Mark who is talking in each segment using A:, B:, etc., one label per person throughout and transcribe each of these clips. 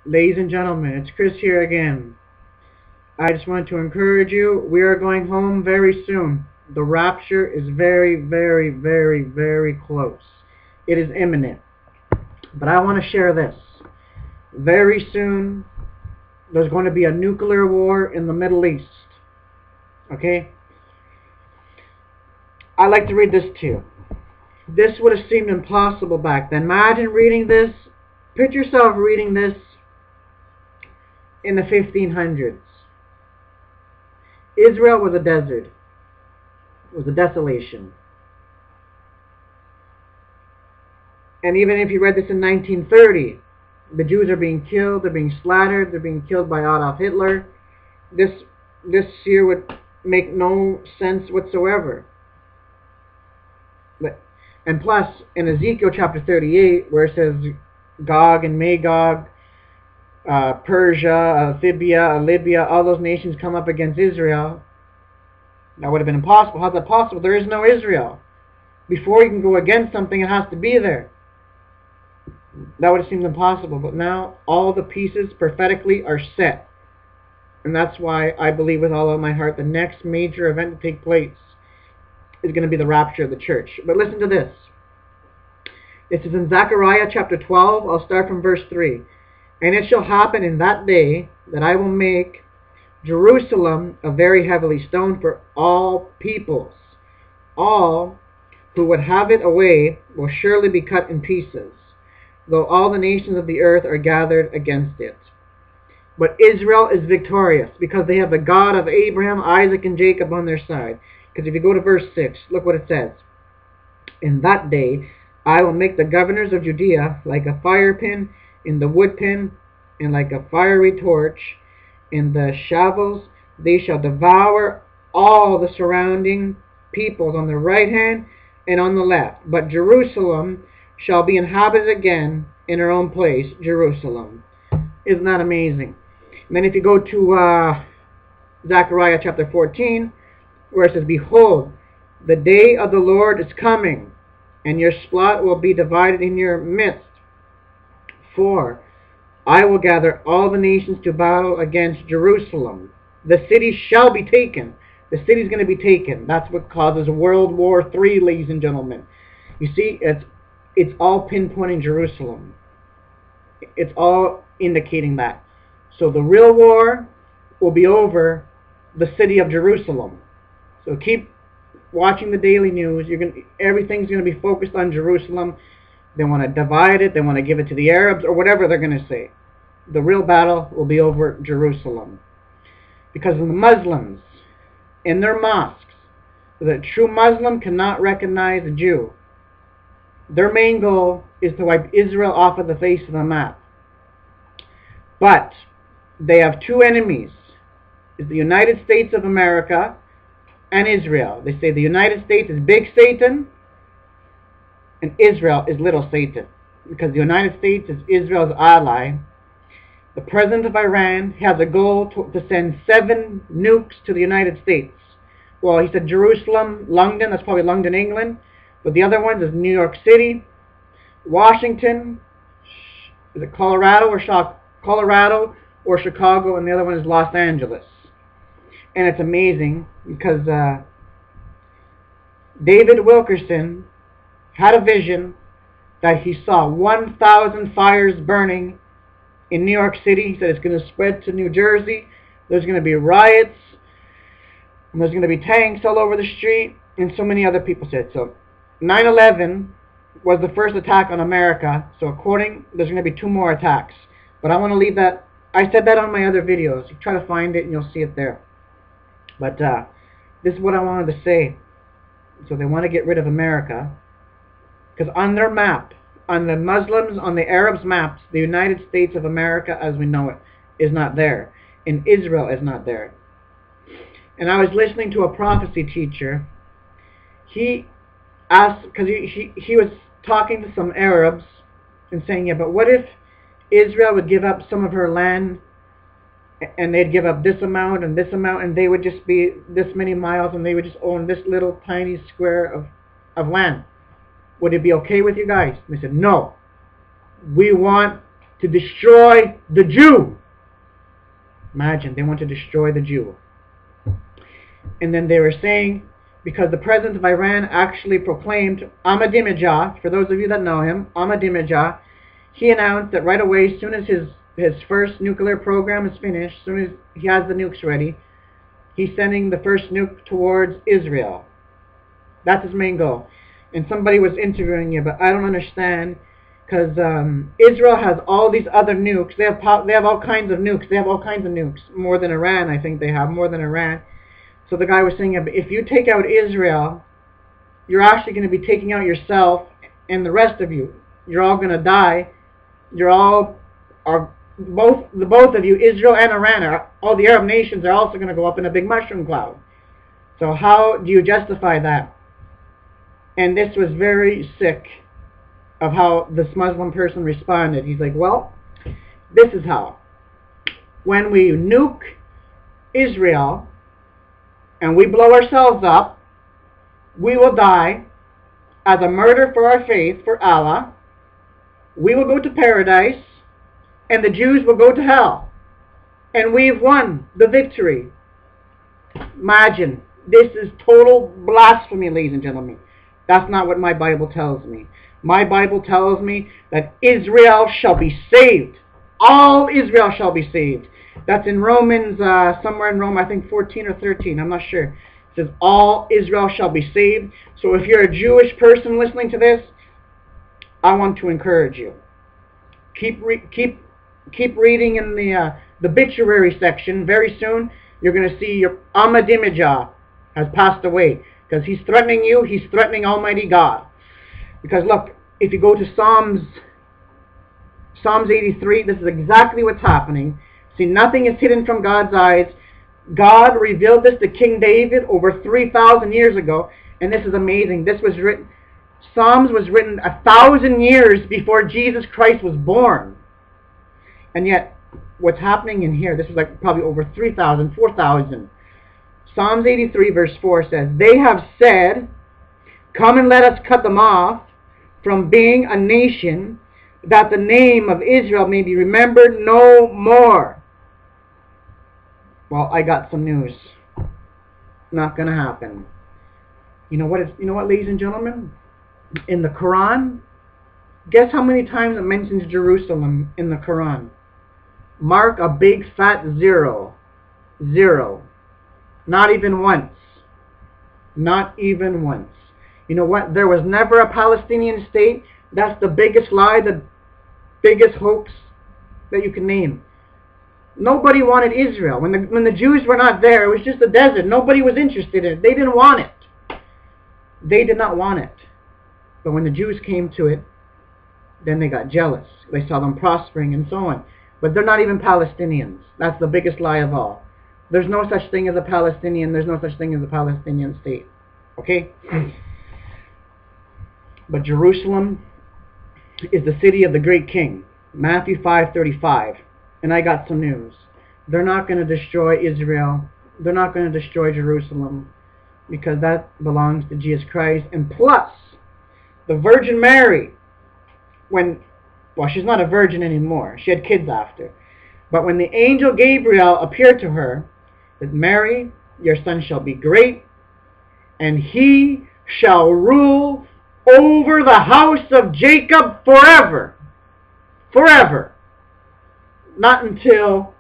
A: Ladies and gentlemen, it's Chris here again. I just want to encourage you, we are going home very soon. The rapture is very, very, very, very close. It is imminent. But I want to share this. Very soon, there's going to be a nuclear war in the Middle East. Okay? I like to read this to you. This would have seemed impossible back then. Imagine reading this. Picture yourself reading this in the 1500s. Israel was a desert. It was a desolation. And even if you read this in 1930, the Jews are being killed, they're being slaughtered, they're being killed by Adolf Hitler. This here would make no sense whatsoever. And plus, in Ezekiel chapter 38, where it says Gog and Magog, Persia, Thibia, Libya, all those nations come up against Israel, that would have been impossible. How's that possible? There is no Israel. Before you can go against something, it has to be there. That would have seemed impossible. But now, all the pieces prophetically are set. And that's why I believe with all of my heart the next major event to take place is going to be the rapture of the church. But listen to this. This is in Zechariah chapter 12. I'll start from verse 3. And it shall happen in that day that I will make Jerusalem a very heavily stone for all peoples. All who would have it away will surely be cut in pieces, though all the nations of the earth are gathered against it. But Israel is victorious, because they have the God of Abraham, Isaac, and Jacob on their side. Because if you go to verse 6, look what it says. In that day I will make the governors of Judea like a fire pin in the wood pin, and like a fiery torch in the shavels. They shall devour all the surrounding peoples on the right hand and on the left. But Jerusalem shall be inhabited again in her own place, Jerusalem. Isn't that amazing? And then if you go to Zechariah chapter 14, where it says, Behold, the day of the Lord is coming, and your spot will be divided in your midst. For I will gather all the nations to battle against Jerusalem. The city shall be taken. The city is going to be taken. That's what causes World War III, ladies and gentlemen. You see, it's all pinpointing Jerusalem. It's all indicating that. So the real war will be over the city of Jerusalem. So keep watching the daily news. Everything's going to be focused on Jerusalem. They want to divide it. They want to give it to the Arabs or whatever they're going to say. The real battle will be over Jerusalem. Because the Muslims, in their mosques, the true Muslim cannot recognize a Jew. Their main goal is to wipe Israel off of the face of the map. But they have two enemies. It's the United States of America and Israel. They say the United States is big Satan and Israel is little Satan. Because the United States is Israel's ally. The president of Iran has a goal to send 7 nukes to the United States. Well, he said Jerusalem, London, that's probably London, England. But the other ones is New York City, Washington, is it Colorado or Chicago, and the other one is Los Angeles. And it's amazing because David Wilkerson had a vision that he saw 1,000 fires burning in New York City. He said it's going to spread to New Jersey. There's going to be riots. And there's going to be tanks all over the street. And so many other people said. So 9/11 was the first attack on America. So there's going to be 2 more attacks. But I want to leave that. I said that on my other videos. You try to find it and you'll see it there. But this is what I wanted to say. So they want to get rid of America. Because on their map, on the Muslims, on the Arabs' maps, the United States of America as we know it is not there. And Israel is not there. And I was listening to a prophecy teacher. He asked, because he was talking to some Arabs and saying, yeah, but what if Israel would give up some of her land and they'd give up this amount and they would just be this many miles and they would just own this little tiny square of land? Would it be okay with you guys? And they said, no. We want to destroy the Jew. Imagine, they want to destroy the Jew. And then they were saying, because the president of Iran actually proclaimed Ahmadinejad, for those of you that know him, Ahmadinejad, he announced that right away, as soon as his first nuclear program is finished, as soon as he has the nukes ready, he's sending the first nuke towards Israel. That's his main goal. And somebody was interviewing you, but I don't understand, because Israel has all these other nukes. They have all kinds of nukes. They have all kinds of nukes. More than Iran, I think they have. More than Iran. So the guy was saying, if you take out Israel, you're actually going to be taking out yourself and the rest of you. You're all going to die. Both of you, Israel and Iran, all the Arab nations are also going to go up in a big mushroom cloud. So how do you justify that? And this was very sick of how this Muslim person responded. He's like, well, this is how. When we nuke Israel and we blow ourselves up, we will die as a martyr for our faith, for Allah. We will go to paradise, and the Jews will go to hell. And we've won the victory. Imagine, this is total blasphemy, ladies and gentlemen. That's not what my Bible tells me. My Bible tells me that Israel shall be saved. All Israel shall be saved. That's in Romans, somewhere in Rome, I think 14 or 13, I'm not sure. It says, all Israel shall be saved. So if you're a Jewish person listening to this, I want to encourage you. Keep reading in the obituary section. Very soon, you're going to see your Ahmadinejad has passed away. Because he's threatening you, he's threatening Almighty God. Because look, if you go to Psalms 83, this is exactly what's happening. See, nothing is hidden from God's eyes. God revealed this to King David over 3,000 years ago. And this is amazing. This was written, Psalms was written 1,000 years before Jesus Christ was born. And yet, what's happening in here, this is like probably over 3,000, 4,000. Psalms 83 verse 4 says, they have said, come and let us cut them off from being a nation, that the name of Israel may be remembered no more. Well, I got some news. Not going to happen. You know what, ladies and gentlemen? In the Quran, guess how many times it mentions Jerusalem in the Quran? Mark a big fat 0. 0. Not even once. Not even once. You know what? There was never a Palestinian state. That's the biggest lie, the biggest hoax that you can name. Nobody wanted Israel. When the Jews were not there, it was just a desert. Nobody was interested in it. They didn't want it. They did not want it. But when the Jews came to it, then they got jealous. They saw them prospering and so on. But they're not even Palestinians. That's the biggest lie of all. There's no such thing as a Palestinian. There's no such thing as a Palestinian state. Okay? But Jerusalem is the city of the great king. Matthew 5:35. And I got some news. They're not going to destroy Israel. They're not going to destroy Jerusalem, because that belongs to Jesus Christ. And plus, the Virgin Mary, well, she's not a virgin anymore. She had kids after. But when the angel Gabriel appeared to her, that Mary, your son shall be great, and he shall rule over the house of Jacob forever. Forever. Not until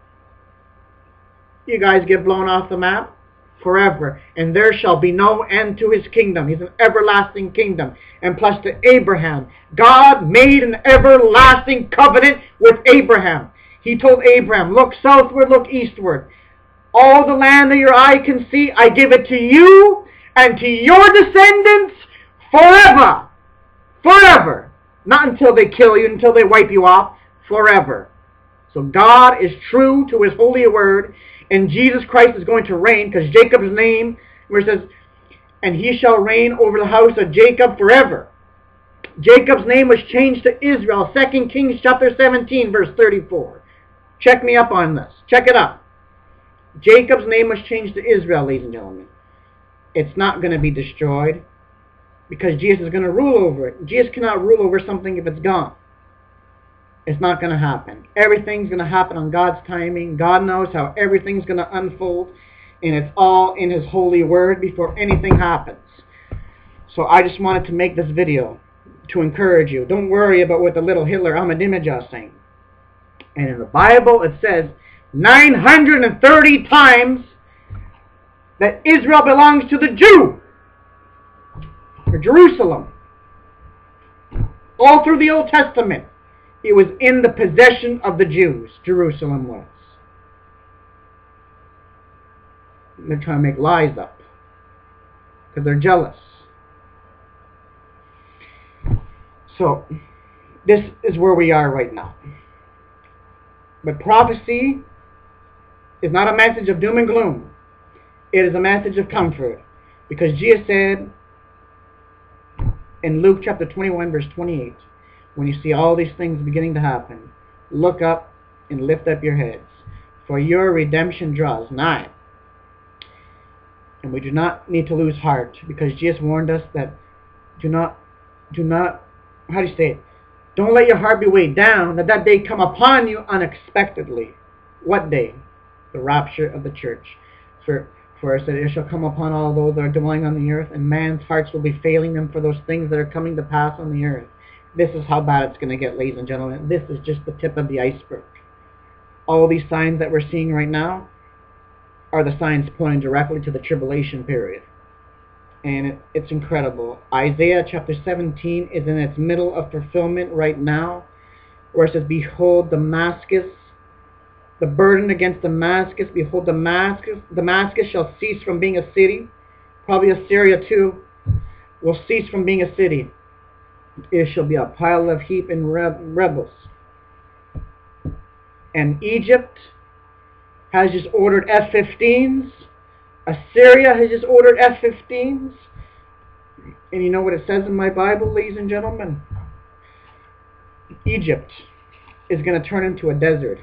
A: you guys get blown off the map. Forever. And there shall be no end to his kingdom. He's an everlasting kingdom. And plus to Abraham. God made an everlasting covenant with Abraham. He told Abraham, look southward, look eastward. All the land that your eye can see, I give it to you and to your descendants forever. Forever. Not until they kill you, until they wipe you off. Forever. So God is true to his holy word, and Jesus Christ is going to reign, because Jacob's name, where it says, and he shall reign over the house of Jacob forever. Jacob's name was changed to Israel. 2 Kings chapter 17, verse 34. Check me up on this. Check it up. Jacob's name was changed to Israel, ladies and gentlemen. It's not going to be destroyed, because Jesus is going to rule over it. Jesus cannot rule over something if it's gone. It's not going to happen. Everything's going to happen on God's timing. God knows how everything's going to unfold, and it's all in His holy word before anything happens. So I just wanted to make this video to encourage you. Don't worry about what the little Hitler Ahmadinejad is saying. And in the Bible it says 930 times that Israel belongs to the Jew, or Jerusalem. All through the Old Testament, it was in the possession of the Jews. Jerusalem was. They're trying to make lies up because they're jealous. So, this is where we are right now. But prophecy is not a message of doom and gloom. It is a message of comfort. Because Jesus said in Luke chapter 21 verse 28, when you see all these things beginning to happen, look up and lift up your heads, for your redemption draws nigh. And we do not need to lose heart, because Jesus warned us that do not, how do you say it? Don't let your heart be weighed down, that day come upon you unexpectedly. What day? The rapture of the church. For it said, it shall come upon all those that are dwelling on the earth, and man's hearts will be failing them for those things that are coming to pass on the earth. This is how bad it's going to get, ladies and gentlemen. This is just the tip of the iceberg. All these signs that we're seeing right now are the signs pointing directly to the tribulation period. And it's incredible. Isaiah chapter 17 is in its middle of fulfillment right now, where it says, behold, Damascus, the burden against Damascus, behold, Damascus shall cease from being a city. Probably Assyria too will cease from being a city. It shall be a pile of heap and rebels. And Egypt has just ordered F-15s. Assyria has just ordered F-15s. And you know what it says in my Bible, ladies and gentlemen? Egypt is going to turn into a desert.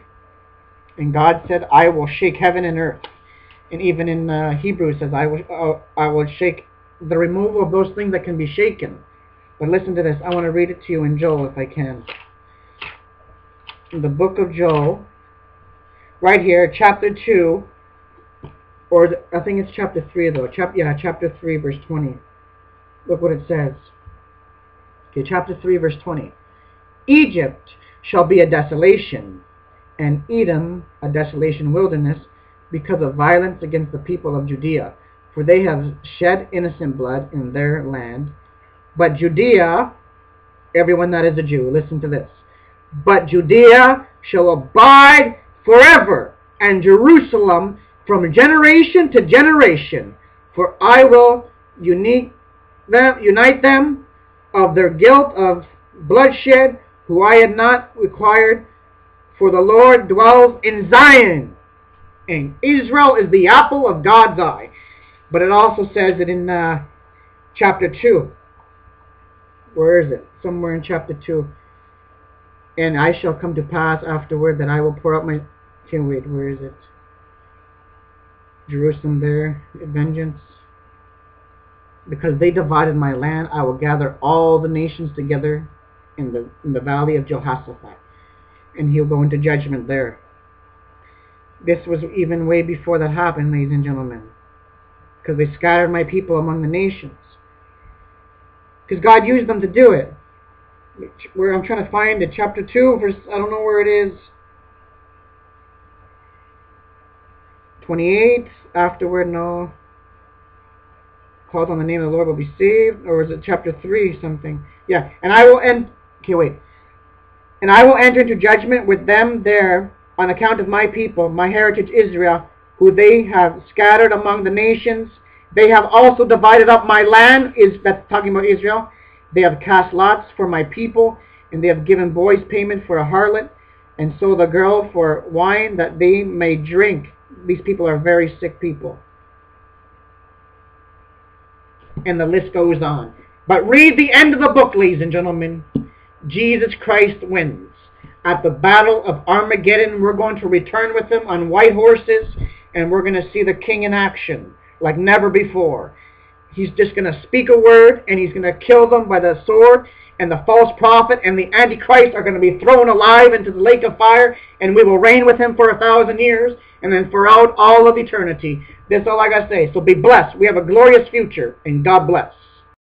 A: And God said, I will shake heaven and earth. And even in Hebrew it says, I will shake the removal of those things that can be shaken. But listen to this. I want to read it to you in Joel if I can. In the book of Joel, right here, chapter 2, or I think it's chapter 3 though. Chapter 3 verse 20. Look what it says. Okay, chapter 3 verse 20. Egypt shall be a desolation, and Edom a desolation wilderness, because of violence against the people of Judea. For they have shed innocent blood in their land. But Judea, everyone that is a Jew, listen to this. But Judea shall abide forever, and Jerusalem from generation to generation. For I will unite them of their guilt of bloodshed, who I had not required. For the Lord dwells in Zion, and Israel is the apple of God's eye. But it also says it in chapter 2. Where is it? Somewhere in chapter 2. And I shall come to pass afterward that I will pour out my... Can't wait, where is it? Jerusalem there, vengeance. Because they divided my land, I will gather all the nations together in the valley of Jehoshaphat. And he'll go into judgment there. This was even way before that happened, ladies and gentlemen. Because they scattered my people among the nations. Because God used them to do it. Where I'm trying to find it, chapter 2, verse, I don't know where it is. 28, afterward, no. Called on the name of the Lord will be saved. Or is it chapter 3, something? Yeah, and I will end, okay, wait. And I will enter into judgment with them there on account of my people, my heritage Israel, who they have scattered among the nations. They have also divided up my land, that's talking about Israel. They have cast lots for my people, and they have given boys payment for a harlot, and so the girl for wine that they may drink. These people are very sick people. And the list goes on. But read the end of the book, ladies and gentlemen. Jesus Christ wins. At the battle of Armageddon, we're going to return with him on white horses, and we're going to see the king in action like never before. He's just going to speak a word, and he's going to kill them by the sword, and the false prophet and the Antichrist are going to be thrown alive into the lake of fire, and we will reign with him for 1,000 years, and then throughout all of eternity. That's all I got to say. So be blessed. We have a glorious future, and God bless.